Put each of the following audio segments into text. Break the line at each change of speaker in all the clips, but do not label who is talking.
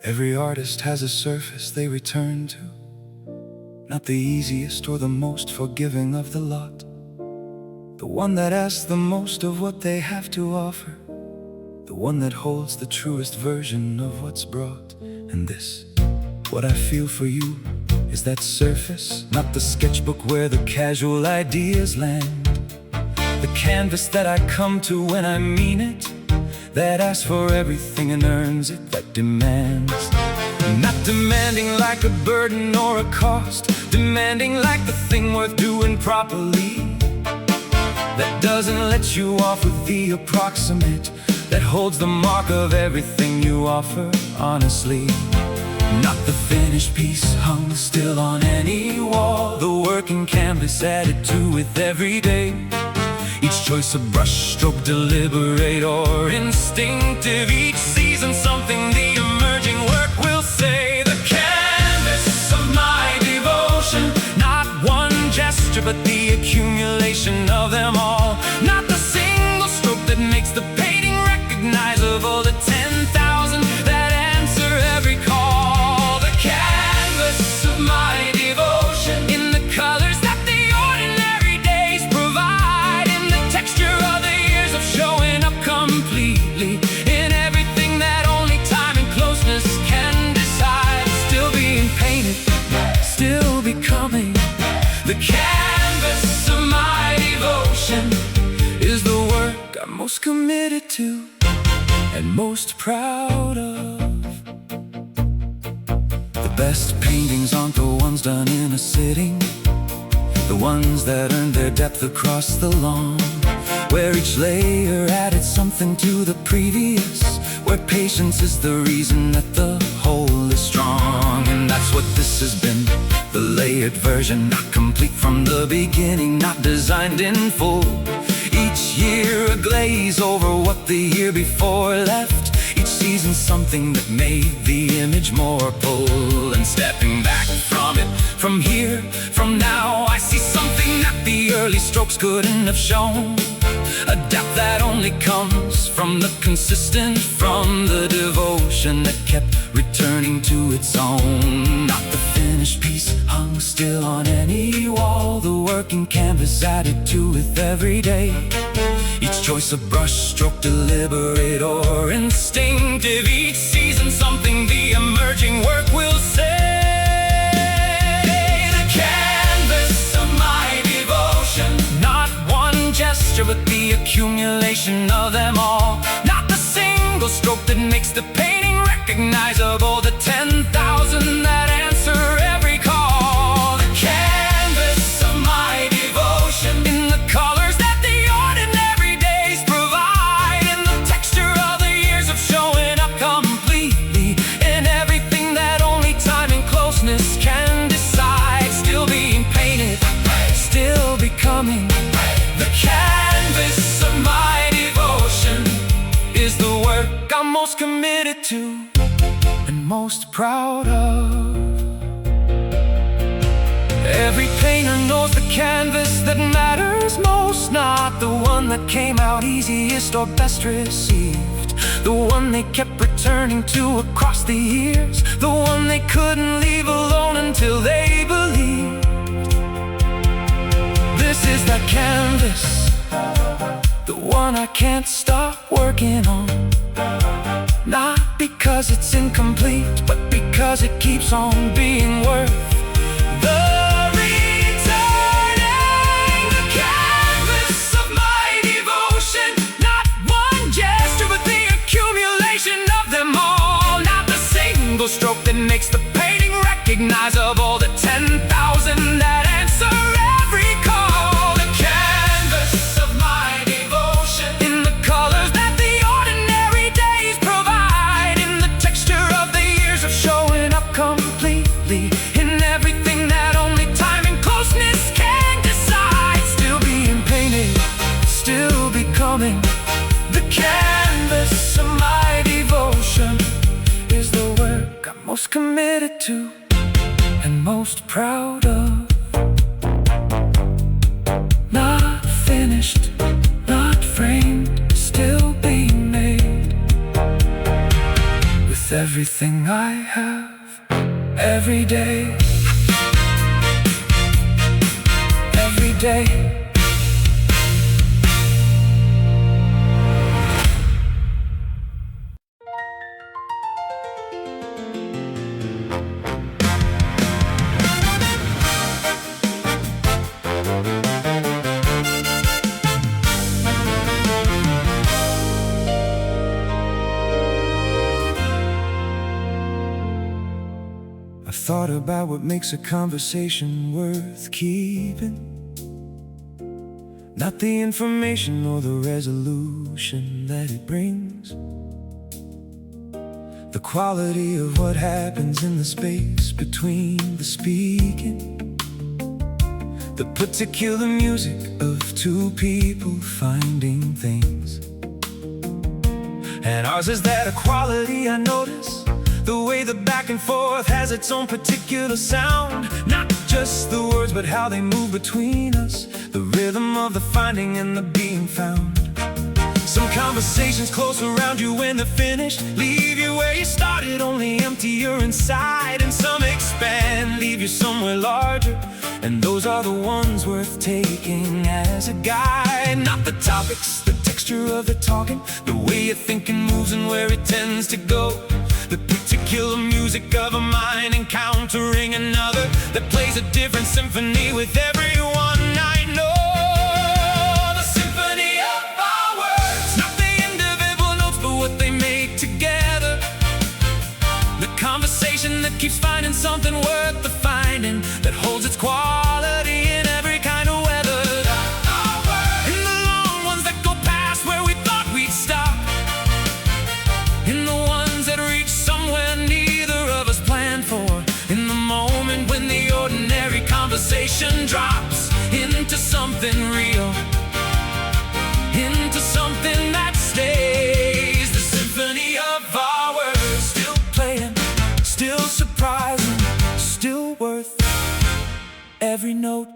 Every artist has a surface they return to, not the easiest or the most forgiving of the lot, the one that asks the most of what they have to offer, the one that holds the truest version of what's brought. And this, what I feel for you, is that surface, not the sketchbook where the casual ideas land, the canvas that I come to when I mean it, that asks for everything and earns it, that demands. Not demanding like a burden or a cost, demanding like the thing worth doing properly, that doesn't let you off with the approximate, that holds the mark of everything you offer honestly. Not the finished piece hung still on any wall, the working canvas added to with every day. Each choice a brushstroke, deliberate or instinctive. Each season something the emerging work will say. The canvas of my devotion, not one gesture but the accumulation of them all. Not the single stroke that makes the painting recognizable, the 10,000 that answer every call. The canvas of my devotion, in the colors that the ordinary days provide, in the texture of the years of showing up completely, in everything that only time and closeness can decide. Still being painted, still becoming. The canvas of my devotion is the work I'm most committed to and most proud of. The best paintings aren't the ones done in a sitting, the ones that earned their depth across the lawn, where each layer added something to the previous, where patience is the reason that the whole is strong. And that's what this has been, the layered version, not complete from the beginning, not designed in full. Each year a glaze over what the year before left, each season something that made the image more full. And stepping back from it, from here, from now, I see something that the early strokes couldn't have shown, a depth that only comes from the consistent, from the devotion that kept returning to its own. Not the finished piece hung still on any wall, the working canvas added to with every day. Each choice a brushstroke, deliberate or instinctive. Each season something the emerging work will say. The canvas of my devotion, not one gesture but the accumulation of them all. Not the single stroke that makes the painting recognizable, the 10,000 that answer every call. The canvas of my devotion, in the colors that the ordinary days provide, in the texture of the years of showing up completely, in everything that only time and closeness can decide. Still being painted, still becoming. The canvas of my devotion is the work I'm most committed to and most proud of. Every painter knows the canvas that matters most, not the one that came out easiest or best received, the one they kept returning to across the years, the one they couldn't leave alone until they believed. This is that canvas, the one I can't stop working on, not because it's incomplete, but because it keeps on being worth the returning. The canvas of my devotion, not one gesture but the accumulation of them all. Not the single stroke that makes the painting recognizable, the 10,000 that answer every call. The canvas of my devotion, in the colors that the ordinary days provide, in the texture of the years of showing up completely, in everything that only time and closeness can decide. Still being painted, still becoming. The canvas of my devotion is the work I'm most committed to and most proud of. Not finished, not framed, still being made. With everything I have, every day. Every day. I thought about what makes a conversation worth keeping. Not the information or the resolution that it brings, the quality of what happens in the space between the speaking, the particular music of two people finding things. And ours is that equality I notice, the way the back and forth has its own particular sound. Not just the words, but how they move between us, the rhythm of the finding and the being found. Some conversations close around you when they're finished, leave you where you started, only emptier inside. And some expand, leave you somewhere larger, and those are the ones worth taking as a guide. Not the topics, the texture of the talking, the way your thinking moves and where it tends to go, the particular music of a mind encountering another that plays a different symphony with everyone I know. The symphony of our words, not the individual notes, but what they make together. The conversation that keeps finding something worth the finding, that holds its quality in every kind of weather. In the long ones that go past where we thought we'd stop, in the ones that reach somewhere neither of us planned for, in the moment when the ordinary conversation drops into something real, into something that stays. The symphony of our words, still playing, still surprising, still worth every note.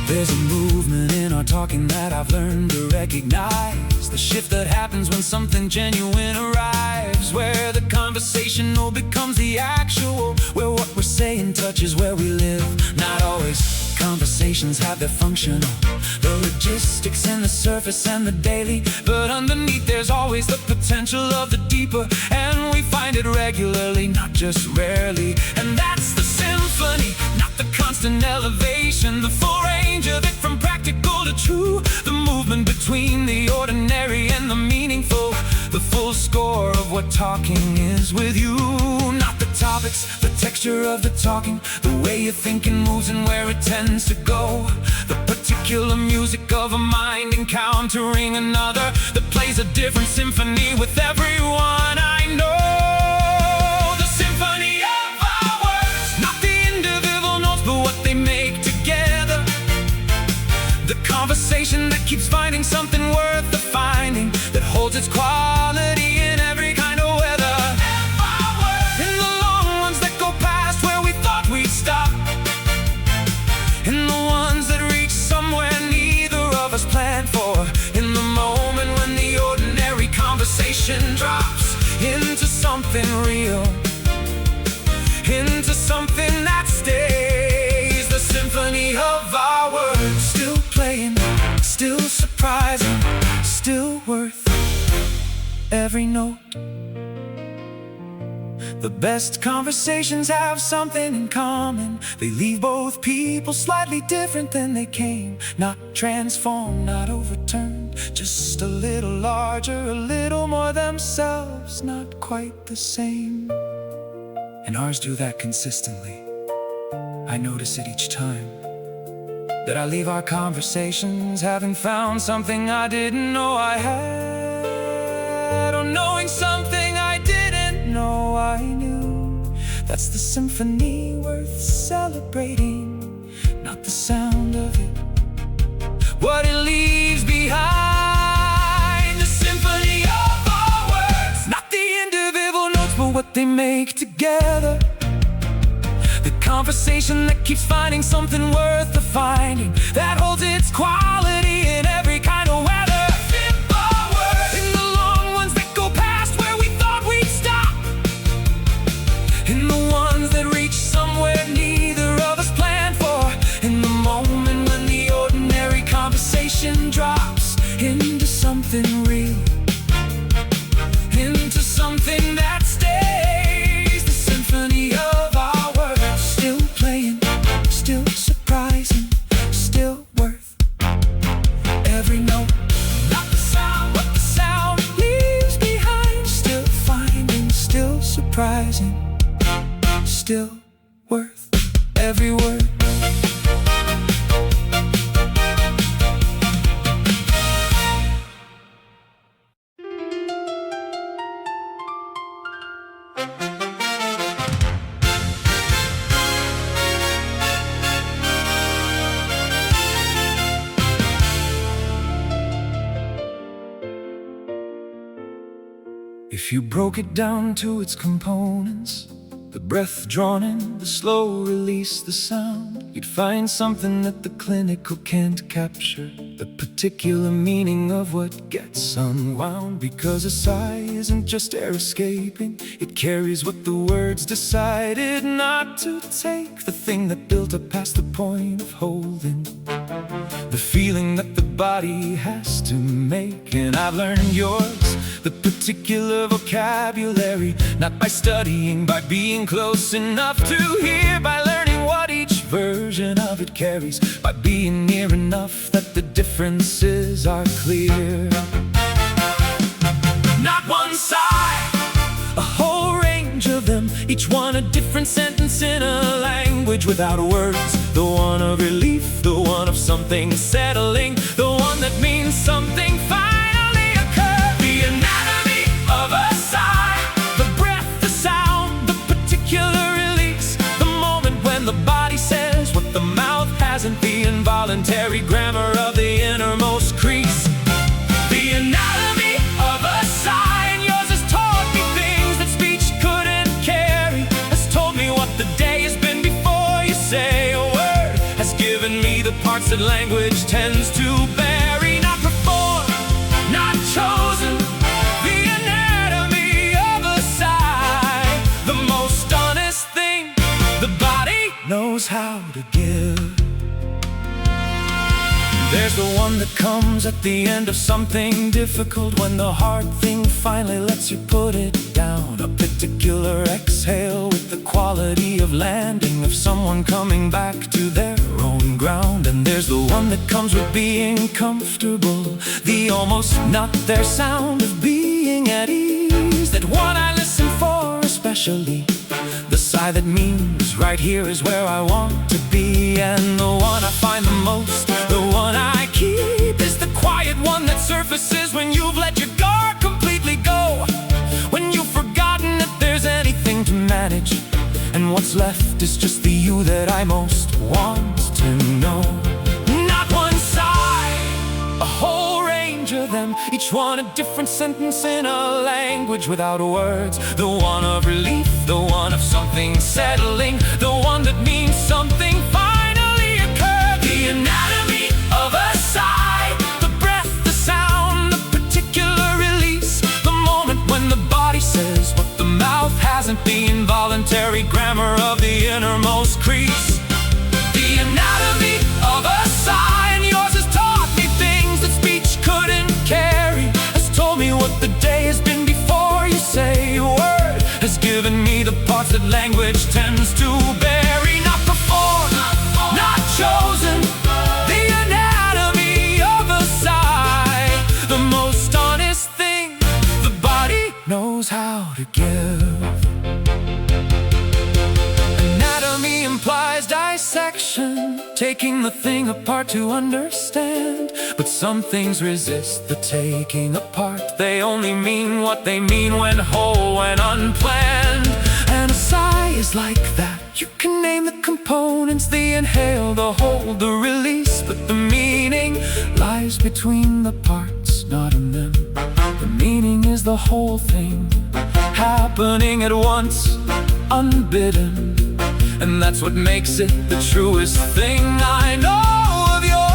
There's a movement in our talking that I've learned to recognize, the shift that happens when something genuine arrives, where the conversational becomes the actual, where what we're saying touches where we live. Not always conversations have their functional, the logistics and the surface and the daily, but underneath there's always the potential of the deeper, and we find it regularly, not just rarely. And that's the symphony, not the constant elevation, the full range of it from practical to true, the movement between the ordinary and the meaningful, the full score of what talking is with you. Not the topics, the texture of the talking, the way your thinking moves and where it tends to go, the particular music of a mind encountering another that plays a different symphony with everyone I know. The symphony of our words, not the individual notes, but what they make together. The conversation that keeps finding something worth the finding, that holds its quality in every kind of weather. In the long ones that go past where we thought we'd stop, in the ones that reach somewhere neither of us planned for, in the moment when the ordinary conversation drops into something real, into something that stays. The symphony of our words, still playing, still surprising, still worth every note. The best conversations have something in common, they leave both people slightly different than they came. Not transformed, not overturned, just a little larger, a little more themselves, not quite the same. And ours do that consistently. I notice it each time that I leave our conversations having found something I didn't know I had, or knowing something I didn't know I knew. That's the symphony worth celebrating, not the sound of it, what it leaves behind. The symphony of our words, not the individual notes, but what they make together. conversation that keeps finding something worth the finding, that holds its quality in every kind of weather. Simple words, in the long ones that go past where we thought we'd stop, in the ones that reach somewhere neither of us planned for, in the moment when the ordinary conversation drops into something real, into something that stays. The symphony of our words, still playing, still surprising, still worth every note. Not the sound, what the sound leaves behind, still finding, still surprising, still worth every word. If you broke it down to its components, the breath drawn in, the slow release, the sound, you'd find something that the clinical can't capture, the particular meaning of what gets unwound. Because a sigh isn't just air escaping, it carries what the words decided not to take, the thing that built up past the point of holding, the feeling that the body has to make. And I've learned yours, the particular vocabulary, not by studying, by being close enough to hear, by learning what each version of it carries, by being near enough that the differences are clear. Not one sigh, a whole range of them, each one a different sentence in a language without words. The one of relief, the one of something settling, the one that means something finally occurred. The anatomy of a sigh, the breath, the sound, the particular release, the moment when the body says what the mouth hasn't, the involuntary grammar of the innermost crease. The anatomy of a sigh, and yours has taught me things that speech couldn't carry, has told me what the day has been before you say a word, has given me the parts that language tends to bury. Not performed, not chosen, the anatomy of a sigh, the most honest thing the body knows how to give. There's the one that comes at the end of something difficult, when the hard thing finally lets you put it down, a particular exhale with the quality of landing, of someone coming back to their own ground. And there's the one that comes with being comfortable, the almost not their sound of being at ease, that one I listen for especially, the sigh that means right here is where I want to be. And the one I find the most, the one I keep, is the quiet one that surfaces when you've let your guard completely go, when you've forgotten that there's anything to manage, and what's left is just the you that I most want to know. Not one sigh, a whole range of them, each one a different sentence in a language without words. The one of relief, the one of something settling, the one that means something finally occurred. The anatomy of a sigh, the breath, the sound, the particular release, the moment when the body says what the mouth hasn't, the involuntary grammar of the innermost crease. The anatomy of a sigh, and yours has taught me things that speech couldn't carry, has told me what the day has been before you say a word, has given me the parts that language tends to bury. Not performed, not chosen, the anatomy of a sigh, the most honest thing the body knows how to give. Anatomy implies dissection, taking the thing apart to understand, but some things resist the taking apart. They only mean what they mean when whole, when unplanned. And a sigh is like that. You can name the components, the inhale, the hold, the release, but the meaning lies between the parts, not in them. The meaning is the whole thing, happening at once, unbidden. and that's what makes it the truest thing I know of yours.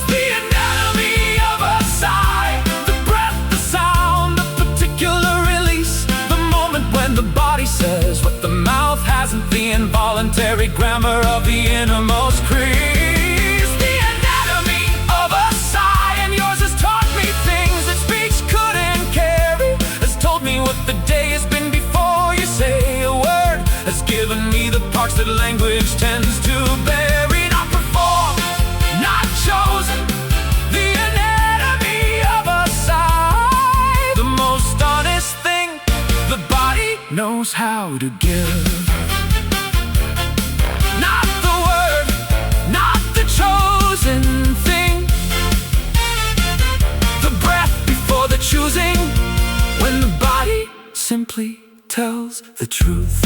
The anatomy of a sigh, the breath, the sound, the particular release, the moment when the body says what the mouth hasn't, the involuntary grammar of the innermost crease. The anatomy of a sigh, and yours has taught me things that speech couldn't carry, has told me what the day has been before you say a word, has given me the parts that language tends to bury. Not performed, not chosen, the anatomy of a sigh, the most honest thing the body knows how to give. Not the word, not the chosen thing, the breath before the choosing, when the body simply tells the truth.